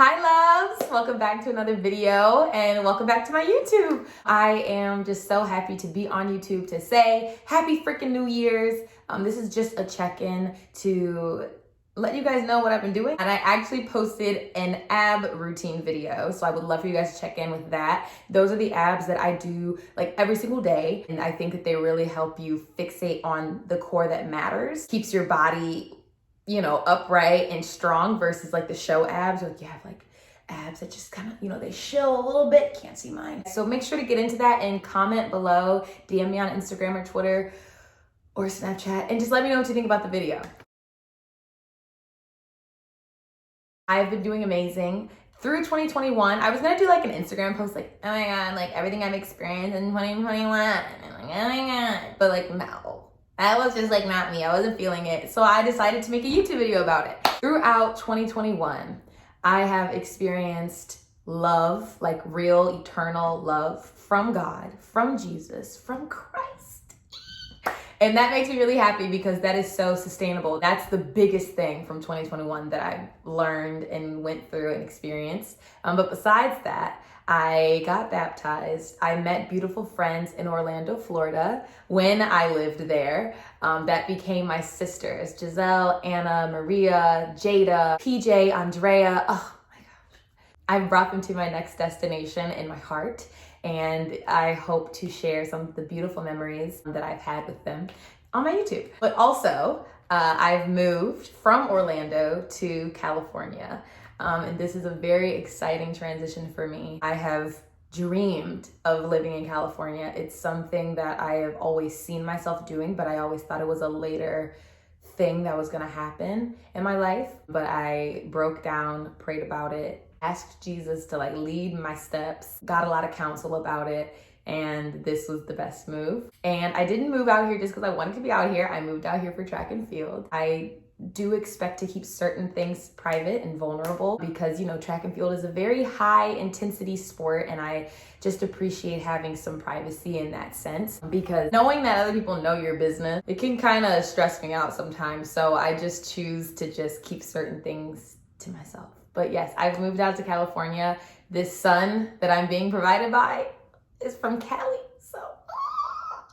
Hi loves, welcome back to another video and welcome back to my YouTube. I am just so happy to be on YouTube to say happy freaking New Year's. This is just a check-in to let you guys know what I've been doing. And I actually posted an ab routine video, so I would love for you guys to check in with that. Those are the abs that I do like every single day, and I think that they really help you fixate on the core that matters. Keeps your body, you know, upright and strong versus like the show abs. Like you have like abs that just kind of, you know, they show a little bit. Can't see mine. So make sure to get into that and comment below, DM me on Instagram or Twitter or Snapchat, and just let me know what you think about the video. I've been doing amazing through 2021. I was gonna do like an Instagram post like, oh my God, like everything I've experienced in 2021. And like, oh my God. But like, no. That was just like not me. I wasn't feeling it. So I decided to make a YouTube video about it. Throughout 2021, I have experienced love, like real eternal love from God, from Jesus, from Christ. And that makes me really happy because that is so sustainable. That's the biggest thing from 2021 that I've learned and went through and experienced. But besides that, I got baptized. I met beautiful friends in Orlando, Florida when I lived there. That became my sisters, Giselle, Anna, Maria, Jada, PJ, Andrea. Oh my gosh. I brought them to my next destination in my heart. And I hope to share some of the beautiful memories that I've had with them on my YouTube. But also, I've moved from Orlando to California. And this is a very exciting transition for me. I have dreamed of living in California. It's something that I have always seen myself doing, but I always thought it was a later thing that was gonna happen in my life. But I broke down, prayed about it, asked Jesus to like lead my steps, got a lot of counsel about it, and this was the best move. And I didn't move out here just because I wanted to be out here. I moved out here for track and field. I do expect to keep certain things private and vulnerable because, you know, track and field is a very high intensity sport, and I just appreciate having some privacy in that sense, because knowing that other people know your business, it can kind of stress me out sometimes. So I just choose to just keep certain things to myself. But yes, I've moved out to California. This son that I'm being provided by is from Cali. So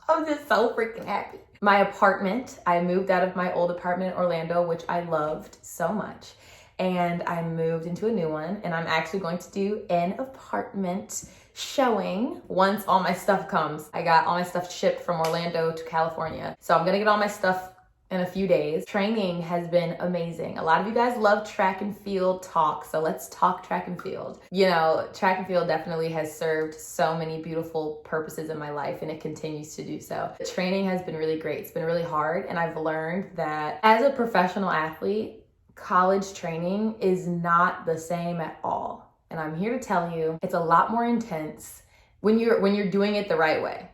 I'm just so freaking happy. My apartment, I moved out of my old apartment in Orlando, which I loved so much. And I moved into a new one, and I'm actually going to do an apartment showing once all my stuff comes. I got all my stuff shipped from Orlando to California. So I'm gonna get all my stuff in a few days. Training has been amazing. A lot of you guys love track and field talk, so let's talk track and field. You know, track and field definitely has served so many beautiful purposes in my life, and it continues to do so. The training has been really great. It's been really hard, and I've learned that as a professional athlete, college training is not the same at all. And I'm here to tell you, it's a lot more intense when you're doing it the right way.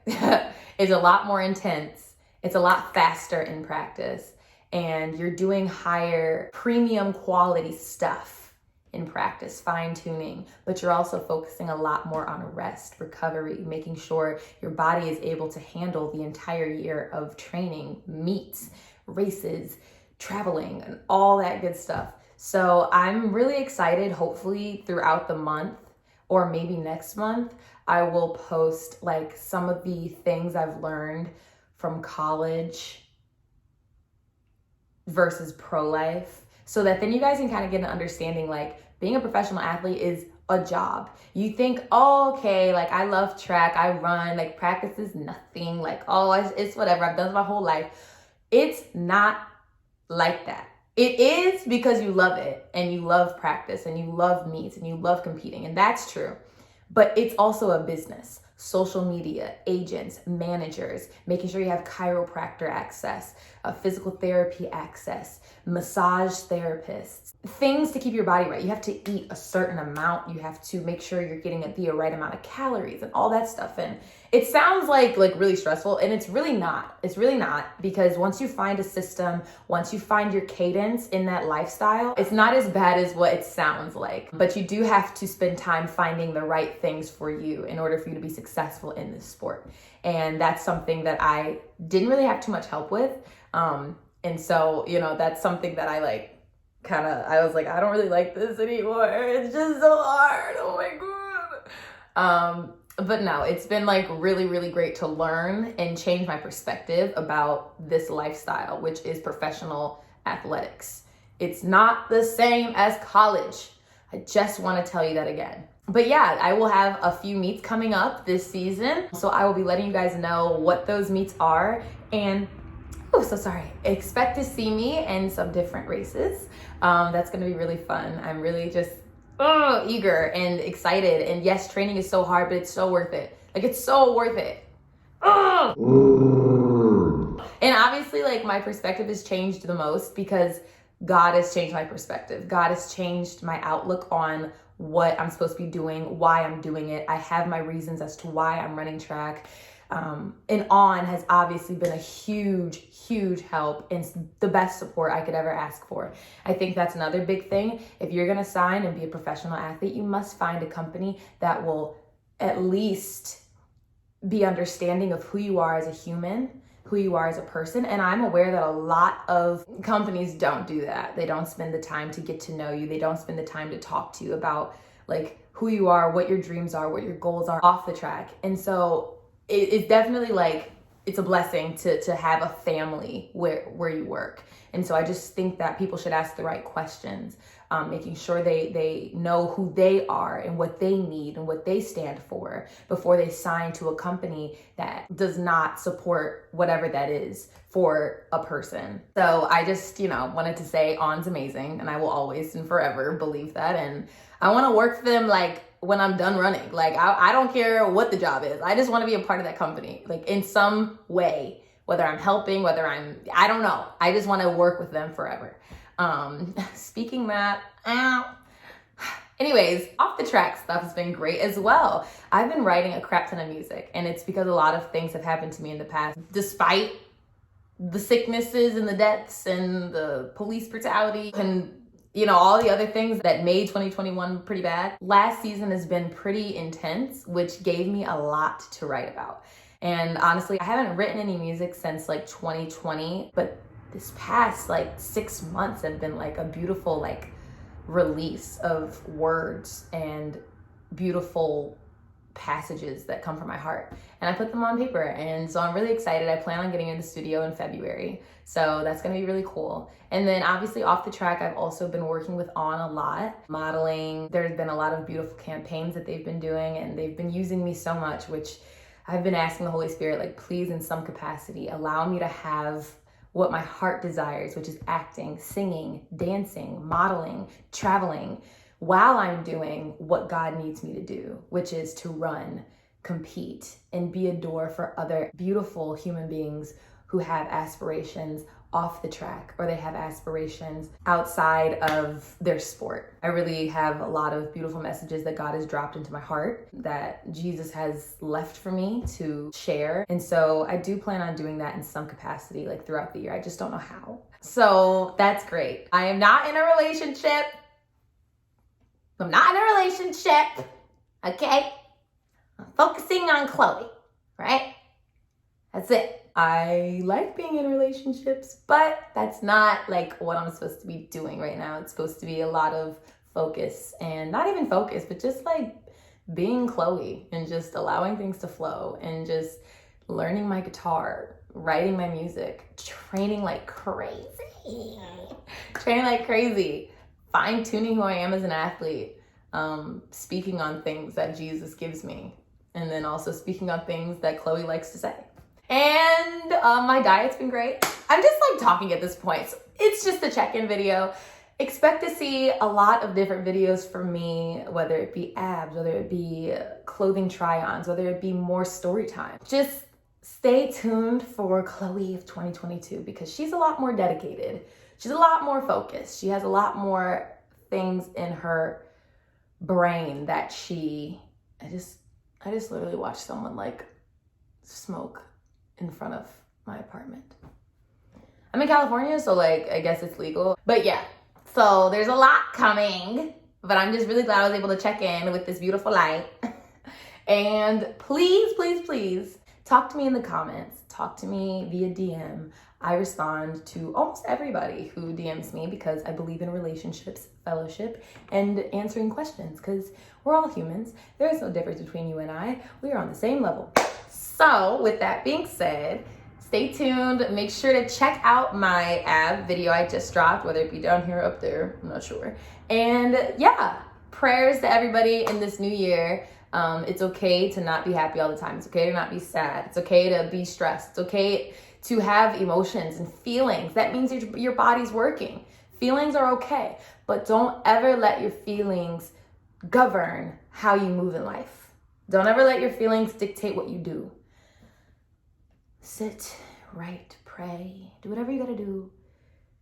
It's a lot more intense. It's a lot faster in practice, and you're doing higher premium quality stuff in practice, fine tuning, but you're also focusing a lot more on rest, recovery, making sure your body is able to handle the entire year of training, meets, races, traveling, and all that good stuff. So I'm really excited. Hopefully throughout the month, or maybe next month, I will post like some of the things I've learned from college versus pro life, so that then you guys can kind of get an understanding, like being a professional athlete is a job. You think, oh, okay, like I love track, I run, like practice is nothing, like, oh, it's whatever, I've done it my whole life. It's not like that. It is because you love it, and you love practice, and you love meets, and you love competing, and that's true. But it's also a business. Social media, agents, managers, making sure you have chiropractor access, physical therapy access, massage therapists, things to keep your body right. You have to eat a certain amount. You have to make sure you're getting the right amount of calories and all that stuff. And it sounds like really stressful, and it's really not. It's really not, because once you find a system, once you find your cadence in that lifestyle, it's not as bad as what it sounds like. But you do have to spend time finding the right things for you in order for you to be successful in this sport. And that's something that I didn't really have too much help with. And so, you know, that's something that I I was like, I don't really like this anymore. It's just so hard. Oh my God. But no, it's been like really, really great to learn and change my perspective about this lifestyle, which is professional athletics. It's not the same as college. I just want to tell you that again. But yeah, I will have a few meets coming up this season. So I will be letting you guys know what those meets are. And, oh, so sorry. Expect to see me in some different races. That's going to be really fun. I'm really just eager and excited. And yes, training is so hard, but it's so worth it. Like, it's so worth it. And obviously, like, my perspective has changed the most because God has changed my perspective. God has changed my outlook on what I'm supposed to be doing, why I'm doing it. I have my reasons as to why I'm running track. And On has obviously been a huge, huge help and the best support I could ever ask for. I think that's another big thing. If you're going to sign and be a professional athlete, you must find a company that will at least be understanding of who you are as a human, who you are as a person. And I'm aware that a lot of companies don't do that. They don't spend the time to get to know you. They don't spend the time to talk to you about like who you are, what your dreams are, what your goals are off the track. And so it's definitely like, it's a blessing to have a family where you work. And so I just think that people should ask the right questions, making sure they know who they are and what they need and what they stand for before they sign to a company that does not support whatever that is for a person. So I just, wanted to say On's amazing, and I will always and forever believe that. And I want to work for them like when I'm done running. Like, I don't care what the job is. I just want to be a part of that company, like in some way, whether I'm helping, I don't know. I just want to work with them forever. Speaking that, anyways, off the track stuff has been great as well. I've been writing a crap ton of music, and it's because a lot of things have happened to me in the past, despite the sicknesses and the deaths and the police brutality and all the other things that made 2021 pretty bad. Last season has been pretty intense, which gave me a lot to write about. And honestly, I haven't written any music since like 2020, but this past like 6 months have been like a beautiful like release of words and beautiful passages that come from my heart, and I put them on paper. And so I'm really excited. I plan on getting in the studio in February, so that's gonna be really cool. And then obviously off the track, I've also been working with On a lot, modeling. There's been a lot of beautiful campaigns that they've been doing, and they've been using me so much, which I've been asking the Holy Spirit, like, please, in some capacity, allow me to have what my heart desires, which is acting, singing, dancing, modeling, traveling, while I'm doing what God needs me to do, which is to run, compete, and be a door for other beautiful human beings who have aspirations off the track, or they have aspirations outside of their sport. I really have a lot of beautiful messages that God has dropped into my heart that Jesus has left for me to share. And so I do plan on doing that in some capacity, like throughout the year. I just don't know how. So that's great. I am not in a relationship. Okay? I'm focusing on Chloe, right? That's it. I like being in relationships, but that's not like what I'm supposed to be doing right now. It's supposed to be a lot of focus, and not even focus, but just like being Chloe and just allowing things to flow and just learning my guitar, writing my music, training like crazy, fine-tuning who I am as an athlete, speaking on things that Jesus gives me, and then also speaking on things that Chloe likes to say. And my diet's been great. I'm just like talking at this point. So it's just a check-in video. Expect to see a lot of different videos from me, whether it be abs, whether it be clothing try-ons, whether it be more story time. Just stay tuned for Chloe of 2022, because she's a lot more dedicated. She's a lot more focused. She has a lot more things in her brain that I just literally watched someone like smoke in front of my apartment. I'm in California, so like I guess it's legal. But yeah, so there's a lot coming, but I'm just really glad I was able to check in with this beautiful light. And please, please, please talk to me in the comments. Talk to me via DM. I respond to almost everybody who DMs me because I believe in relationships, fellowship, and answering questions because we're all humans. There is no difference between you and I. We are on the same level. So with that being said, stay tuned. Make sure to check out my ab video I just dropped, whether it be down here or up there, I'm not sure. And yeah, prayers to everybody in this new year. It's okay to not be happy all the time. It's okay to not be sad. It's okay to be stressed. It's okay to have emotions and feelings. That means your body's working. Feelings are okay, but don't ever let your feelings govern how you move in life. Don't ever let your feelings dictate what you do. Sit, write, pray, do whatever you gotta do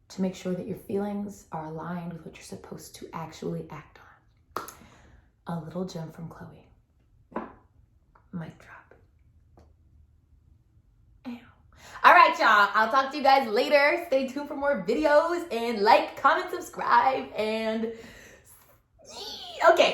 to make sure that your feelings are aligned with what you're supposed to actually act on. A little gem from Chloe. Mic drop. Ew. All right, y'all. I'll talk to you guys later. Stay tuned for more videos and like, comment, subscribe, and okay.